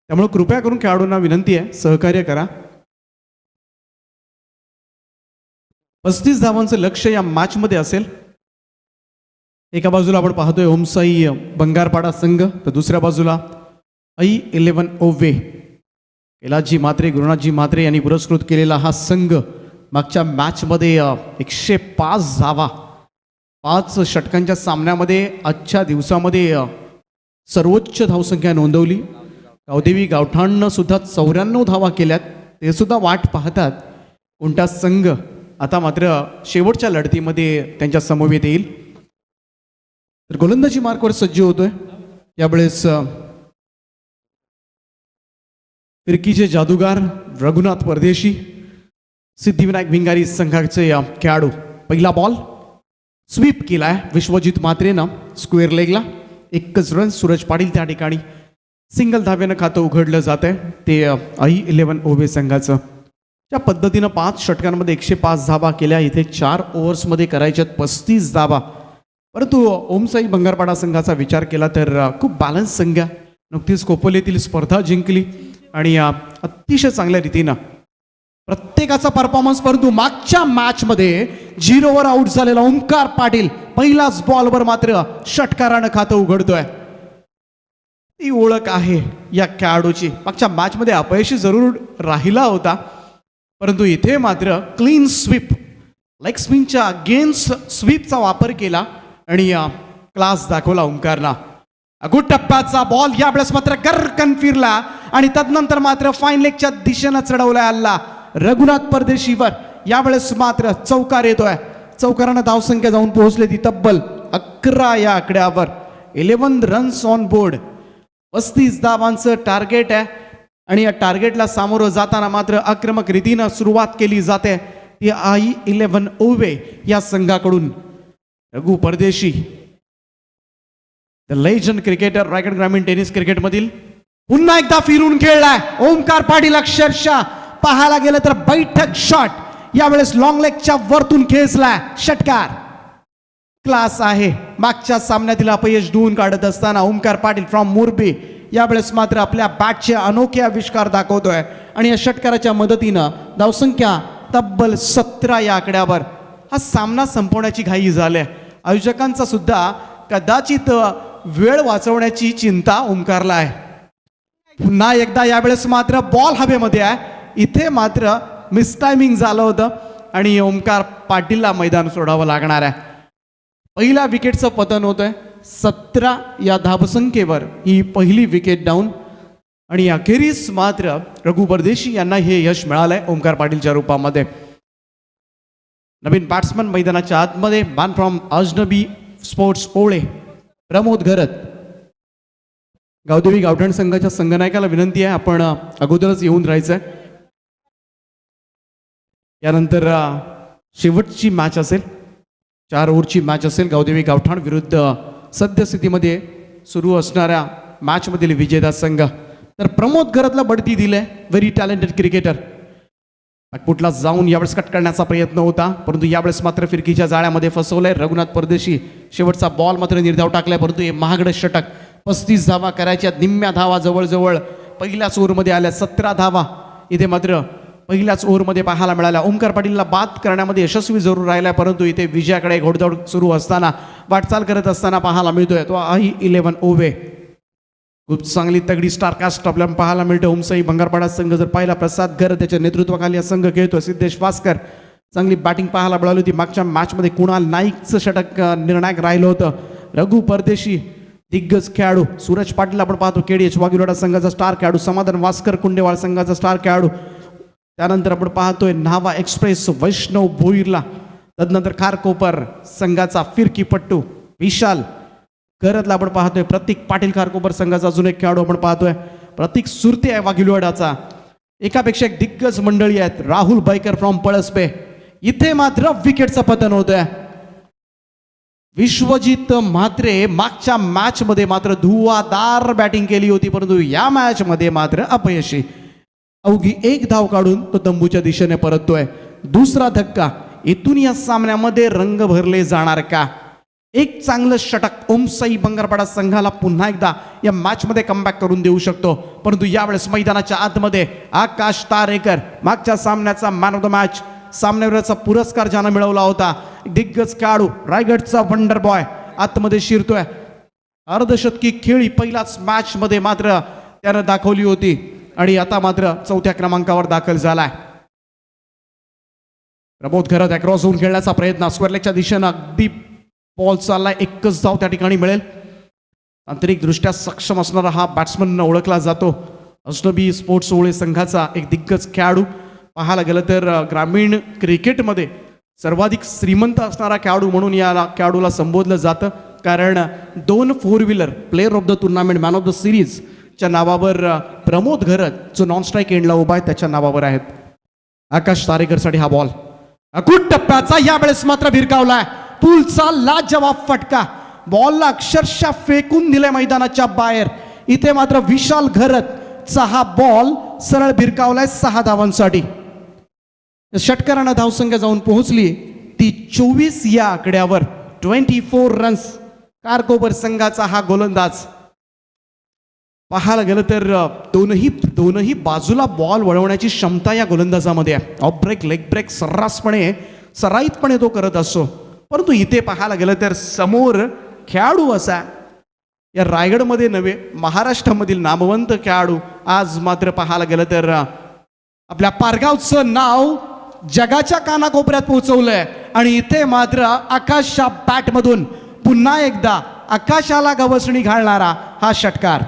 त्यामुळे कृपया करून खेळाडूंना विनंती आहे, सहकार्य करा. 35 धावांचं लक्ष या मॅचमध्ये असेल. एका बाजूला आपण पाहतोय ओमसाई भंगारपाडा संघ, तर दुसऱ्या बाजूला I-11 ओवे कैलासजी म्हात्रे, गुरुनाथजी म्हात्रे यांनी पुरस्कृत केलेला हा संघ. मागच्या मॅचमध्ये 105 धावा 5 षटकांच्या सामन्यामध्ये आजच्या दिवसामध्ये सर्वोच्च धावसंख्या नोंदवली. गावदेवी गावठाणनं सुद्धा 94 धावा केल्यात. ते सुद्धा वाट पाहतात कोणता संघ आता मात्र शेवटच्या लढतीमध्ये त्यांच्या समवेत येईल. तर गोलंदाजी मार्कवर सज्ज होतोय यावेळेस फिरकीचे जादूगार रघुनाथ परदेशी, सिद्धिविनायक भिंगारी संघाचे खेळाडू. पहिला बॉल स्वीप केलाय विश्वजित मात्रेनं स्क्वेअर लेगला. एकच रन. सूरज पाटील त्या ठिकाणी सिंगल धाव्यानं खातं उघडलं जात आहे. ते I-11 ओवे संघाचं. त्या पद्धतीनं 5 षटकांमध्ये 105 धावा केल्या. इथे 4 ओव्हर्समध्ये करायच्यात 35 धावा. परंतु ओमसाई बंगारपाडा संघाचा विचार केला तर खूप बॅलन्स संघ आहे. नुकतीच कोपोलीतील स्पर्धा जिंकली आणि अतिशय चांगल्या रीतीनं प्रत्येकाचा परफॉर्मन्स. परंतु मागच्या मॅचमध्ये 0वर आउट झालेला ओमकार पाटील पहिलाच बॉलवर मात्र षटकारानं खातं उघडतोय. ती ओळख आहे या खेळाडूची. मागच्या मॅचमध्ये अपयशी जरूर राहिला होता, परंतु इथे मात्र क्लीन स्वीप, लेग स्पिनच्या अगेन्स्ट स्वीपचा वापर केला आणि क्लास दाखवला ओमकारला. गुड टप्प्याचा बॉल यावेळेस मात्र गर्रकन फिरला आणि तदनंतर मात्र फाईन लेगच्या दिशेनं चढवला आला रघुनाथ परदेशीवर. यावेळेस मात्र चौकार येतोय. चौकारानं धावसंख्या जाऊन पोहोचले ती तब्बल 11 या आकड्यावर. 11 रन्स ऑन बोर्ड. 35 धावांचं टार्गेट आहे आणि या टार्गेटला सामोरं जाताना मात्र आक्रमक रीतीनं सुरुवात केली जाते ती I-11 ओवे या संघाकडून. रघु परदेशी द लेजंड क्रिकेटर रायगड ग्रामीण टेनिस क्रिकेटमधील पुन्हा एकदा फिरून खेळलाय ओमकार पाटील. अक्षरशः पाहायला गेलं तर बैठक शॉट यावेळेस लॉंग लेगच्या वरतून खेचलाय. षटकार क्लास आहे. मागच्या सामन्यातील अपयश धुवून काढत असताना ओमकार पाटील फ्रॉम मोरबी यावेळेस मात्र आपल्या बॅटचे अनोखे आविष्कार दाखवतोय आणि या षटकाराच्या मदतीनं धावसंख्या तब्बल 17 या आकड्यावर. हा सामना संपवण्याची घाई झाली. आयोजकांचा सुद्धा कदाचित वेळ वाचवण्याची चिंता ओमकारला आहे. पुन्हा एकदा यावेळेस मात्र बॉल हवेमध्ये आहे. इथे मात्र मिसटायमिंग झालं होतं आणि ओमकार पाटीलला मैदान सोडावं लागणार आहे. पहिल्या विकेटचं पतन होतंय. 17 या धावसंख्येवर ही पहिली विकेट डाऊन आणि अखेरीस मात्र रघु परदेशी यांना हे यश मिळालंय ओमकार पाटीलच्या रूपामध्ये. नवीन बॅट्समन मैदानाच्या आतमध्ये मॅन फ्रॉम अजनबी स्पोर्ट्स ओळे प्रमोद घरत. गावदेवी गावठाण संघाच्या संघनायकाला विनंती आहे आपण अगोदरच येऊन राहायचंय. यानंतर शेवटची मॅच असेल, 4 ओव्हरची मॅच असेल गावदेवी गावठाण विरुद्ध सद्यस्थितीमध्ये सुरू असणाऱ्या मॅचमधील विजेता संघ. तर प्रमोद घरतला बढती दिले. Very talented cricketer. बॅकफुटला जाऊन यावेळेस कट करण्याचा प्रयत्न होता, परंतु यावेळेस मात्र फिरकीच्या जाळ्यामध्ये फसवलंय रघुनाथ परदेशी. शेवटचा बॉल मात्र निर्धाव टाकलाय, परंतु हे महागडं षटक. 35 धावा करायच्या. निम्म्या धावा जवळजवळ पहिल्याच ओव्हरमध्ये आल्या. 17 धावा इथे मात्र पहिल्याच ओव्हरमध्ये पाहायला मिळाल्या. ओमकार पाटीलला बाद करण्यामध्ये यशस्वी जरूर राहिला, परंतु इथे विजयाकडे घोडदौड सुरू असताना वाटचाल करत असताना पाहायला मिळतोय तो I-11 ओवे. खूप चांगली तगडी स्टारकास्ट आपल्याला पाहायला मिळतो. ओमसाई बंगारपाडा संघ जर पाहिला प्रसाद घर त्याच्या नेतृत्वाखाली हा संघ खेळतो. सिद्धेश वास्कर चांगली बॅटिंग पाहायला मिळाली होती. मागच्या मॅचमध्ये कुणाल नाईकचं षटक निर्णायक राहिलं होतं. रघु परदेशी दिग्गज खेळाडू. सूरज पाटील आपण पाहतो KDH वाघिरोडा संघाचा स्टार खेळाडू. समाधान वास्कर कुंडेवाळ संघाचा स्टार खेळाडू. त्यानंतर आपण पाहतोय न्हावा एक्सप्रेस वैष्णव भोईरला. तदनंतर खारकोपर संघाचा फिरकीपट्टू विशाल घरतला आपण पाहतोय. प्रतीक पाटील खारकोपर संघाचा अजून एक खेळाडू आपण पाहतोय. प्रतीक सुरते आहे वाघिलवाडाचा. एकापेक्षा एक दिग्गज मंडळी आहेत. Rahul Baker from Palaspe. इथे मात्र विकेटचं पतन होतंय. विश्वजित म्हात्रे मागच्या मॅच मध्ये मात्र धुवाधार बॅटिंग केली होती, परंतु या मॅच मध्ये मात्र अपयशी. अवघी 1 धाव काढून तो तंबूच्या दिशेने परततोय. दुसरा धक्का. इथून या सामन्यामध्ये रंग भरले जाणार का? एक चांगलं षटक ओमसाई बंगारपाडा संघाला पुन्हा एकदा या मॅच मध्ये कमबॅक करून देऊ शकतो, परंतु यावेळेस मैदानाच्या आतमध्ये आकाश तारेकर मागच्या सामन्याचा मॅन ऑफ द मॅच सामन्यावरचा पुरस्कार ज्यानं मिळवला होता. दिग्गज खेळाडू रायगडचा वंडर बॉय आतमध्ये शिरतोय. अर्धशतकी खेळी पहिल्याच मॅच मध्ये मात्र त्यानं दाखवली होती आणि आता मात्र 4थ्या क्रमांकावर दाखल झालाय. प्रमोद घरत अक्रॉस होऊन खेळण्याचा प्रयत्न. स्क्वेअर लेगच्या दिशेनं अगदी बॉल चाललाय. एकच धाव त्या ठिकाणी मिळेल. आंतरिकदृष्ट्या सक्षम असणारा हा बॅट्समन ओळखला जातो. अष्टबी स्पोर्ट्स ओळे संघाचा एक दिग्गज खेळाडू. पाहायला गेलं तर ग्रामीण क्रिकेटमध्ये सर्वाधिक श्रीमंत असणारा खेळाडू म्हणून या खेळाडूला संबोधलं जातं. कारण 2 4 wheeler player of the tournament man of the सिरीजच्या नावावर प्रमोद घरत जो नॉन स्ट्राईक एंडला उभा आहे त्याच्या नावावर आहेत. आकाश तारेकरसाठी हा बॉल अकुट टप्प्याचा यावेळेस मात्र भिरकावलाय. पुलचा लाजवाब फटका. बॉलला अक्षरशः फेकून दिले मैदानाच्या बाहेर. इथे मात्र विशाल घरतचा हा बॉल सरळ भिरकावलाय 6 धावांसाठी. षटकारांना धावसंख्या जाऊन पोहोचली ती 24 या आकड्यावर. 24 रन्स. कारकोपर संघाचा हा गोलंदाज. पाहायला गेलं तर दोनही बाजूला बॉल वळवण्याची क्षमता या गोलंदाजामध्ये आहे. ऑफ ब्रेक लेग ब्रेक सराईतपणे तो करत असतो. परंतु इथे पाहायला गेलं तर समोर खेळाडू असा या रायगडमध्ये नव्हे महाराष्ट्रामधील नामवंत खेळाडू आज मात्र पाहायला गेलं तर आपल्या पारगावचं नाव जगाच्या कानाकोपऱ्यात पोहोचवलंय. आणि इथे मात्र आकाशच्या बॅटमधून पुन्हा एकदा आकाशाला गवसणी घालणारा हा षटकार.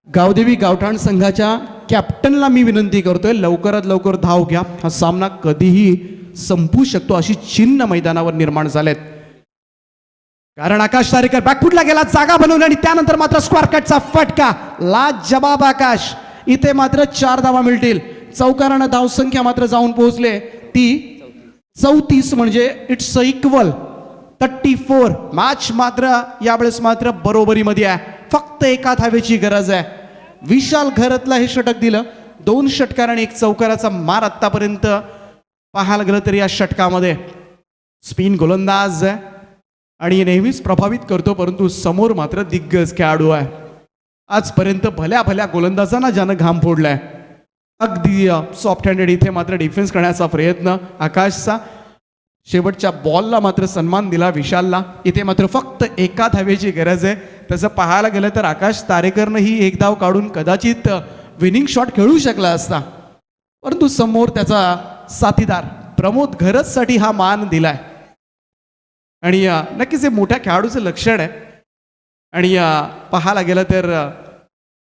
गावदेवी गावठाण संघाच्या कॅप्टनला मी विनंती करतोय लवकरात लवकर धाव घ्या. हा सामना कधीही संपू शकतो अशी चिन्ह मैदानावर निर्माण झालेत. कारण आकाश तारेकर बॅकफुटला गेला, जागा बनवली आणि त्यानंतर मात्र स्क्वेअर कटचा फटका. लाजवाब आकाश. इथे मात्र 4 धावा मिळतील. चौकारानं धावसंख्या मात्र जाऊन पोहोचले ती 34 म्हणजे इट्स इक्वल 34. मॅच मात्र यावेळेस मात्र बरोबरीमध्ये आहे. फक्त एका धावेची गरज आहे. विशाल घरतला हे षटक दिलं. 2 षटकार आणि 1 चौकाराचा मार आतापर्यंत पाहायला गेलं तर या षटकामध्ये. स्पिन गोलंदाज आहे आणि नेहमीच प्रभावित करतो. परंतु समोर मात्र दिग्गज खेळाडू आहे. आजपर्यंत भल्या भल्या गोलंदाजांना ज्यानं घाम फोडलाय. अगदी सॉफ्ट हँडेड. इथे मात्र डिफेन्स करण्याचा प्रयत्न आकाशचा. शेवटच्या बॉलला मात्र सन्मान दिला विशालला. इथे मात्र फक्त एका धावेची गरज आहे. तसं पाहायला गेलं तर आकाश तारेकरनंही 1 धाव काढून कदाचित विनिंग शॉट खेळू शकला असता. परंतु समोर त्याचा साथीदार प्रमोद घरतसाठी हा मान दिलाय. आणि नक्कीच हे मोठ्या खेळाडूचं लक्षण आहे. आणि पाहायला गेलं तर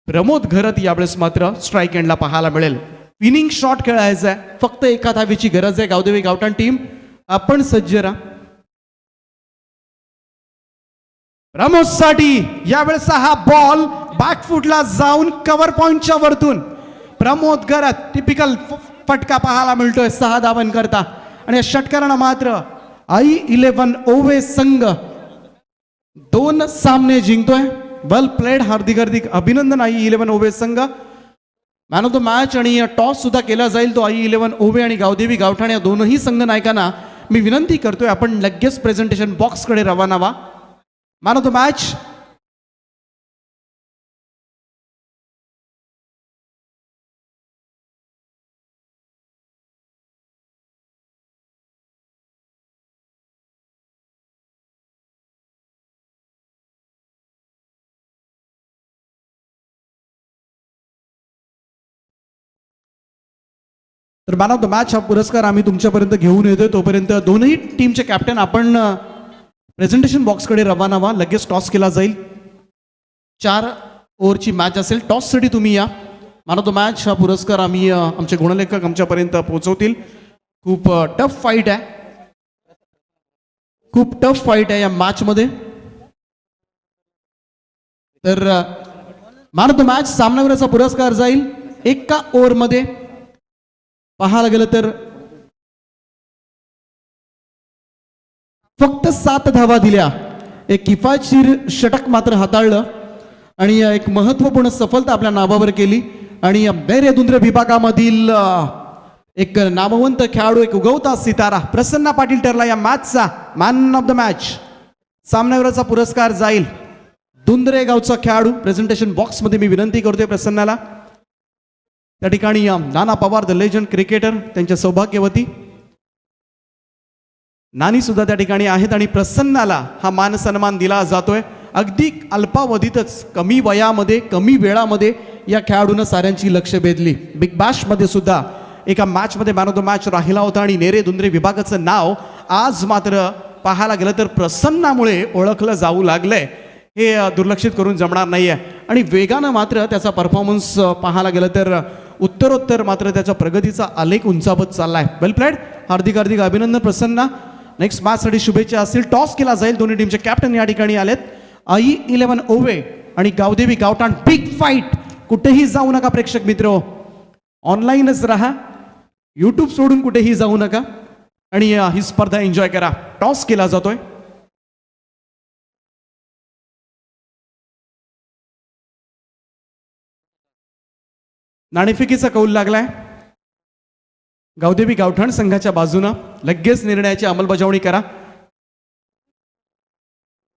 प्रमोद घरत यावेळेस मात्र स्ट्राईक एंडला पाहायला मिळेल. विनिंग शॉट खेळायचा आहे. फक्त एका धावेची गरज आहे. गावदेवी गावठाण टीम आपण सज्ज राहा. प्रमोदसाठी यावेळेस हा बॉल बॅकफुटला जाऊन कव्हर पॉइंटच्या वरतून प्रमोद घरत टिपिकल फटका पाहायला मिळतोय 6 धावांकरता. आणि या षटकारांना मात्र I11 ओवे संघ 2 सामने जिंकतोय. वेल प्लेड. हार्दिक अभिनंदन I11 ओवे संघ. मॅन ऑफ द मॅच आणि टॉस सुद्धा केला जाईल तो I11 ओवे आणि गावदेवी गावठाण या दोनही संघ नायकांना मी विनंती करतोय आपण लगेच प्रेझेंटेशन बॉक्सकडे रवाना व्हा. मॅन ऑफ द मॅच तर मॅन ऑफ द मॅच हा पुरस्कार आम्ही तुमच्यापर्यंत घेऊन येतोय. तोपर्यंत दोनही टीमचे कॅप्टन आपण प्रेझेंटेशन बॉक्सकडे रवाना व्हा. लगेच टॉस केला जाईल. 4 ओव्हरची मॅच असेल. टॉससाठी तुम्ही या. मॅन ऑफ द मॅच हा पुरस्कार आम्ही आमचे गुणलेखक आमच्यापर्यंत पोहोचवतील. खूप टफ फाईट आहे. खूप टफ फाईट आहे या मॅचमध्ये. तर मॅन ऑफ द मॅच सामनावीराचा पुरस्कार जाईल. एका ओव्हरमध्ये पाहायला गेलं तर फक्त 7 धावा दिल्या. एक किफायतशीर षटक मात्र हाताळलं आणि एक महत्त्वपूर्ण सफलता आपल्या नावावर केली. आणि मेरेदुंद्र विभागामधील एक नामवंत खेळाडू, एक उगवता सितारा प्रसन्ना पाटील ठरला या मॅचचा मॅन ऑफ द मॅच. सामनावीराचा पुरस्कार जाईल दुंद्रे गावचा खेळाडू. प्रेझेंटेशन बॉक्समध्ये मी विनंती करतोय प्रसन्नाला. त्या ठिकाणी नाना पवार द लेजंड क्रिकेटर त्यांच्या सौभाग्यवती नानी सुद्धा त्या ठिकाणी आहेत. आणि प्रसन्नाला हा मान सन्मान दिला जातोय. अगदी अल्पावधीतच कमी वयामध्ये कमी वेळामध्ये या खेळाडूनं साऱ्यांची लक्ष वेधली. बिग बॅशमध्ये सुद्धा एका मॅचमध्ये मॅन ऑफ द मॅच राहिला होता. आणि नेरे दुंद्रे विभागाचं नाव आज मात्र पाहायला गेलं तर प्रसन्नामुळे ओळखलं जाऊ लागलंय हे दुर्लक्षित करून जमणार नाही आहे. आणि वेगानं मात्र त्याचा परफॉर्मन्स पाहायला गेलं तर उत्तरोत्तर मात्र त्याच्या प्रगतीचा आलेख उंचावत चालला आहे. वेल प्लेड. हार्दिक हार्दिक अभिनंदन प्रसन्ना. नेक्स्ट मॅचसाठी शुभेच्छा असतील. टॉस केला जाईल. दोन्ही टीमचे कॅप्टन या ठिकाणी आलेत. I11 ओवे आणि गावदेवी गावठाण. Big fight. कुठेही जाऊ नका प्रेक्षक मित्र, ऑनलाईनच राहा, यूट्यूब सोडून कुठेही जाऊ नका आणि ही स्पर्धा एन्जॉय करा. टॉस केला जातोय. नाणेफेकीचा कौल लागलाय. गावदेवी गावठाण संघाच्या बाजूनं लगेच निर्णयाची अंमलबजावणी करा.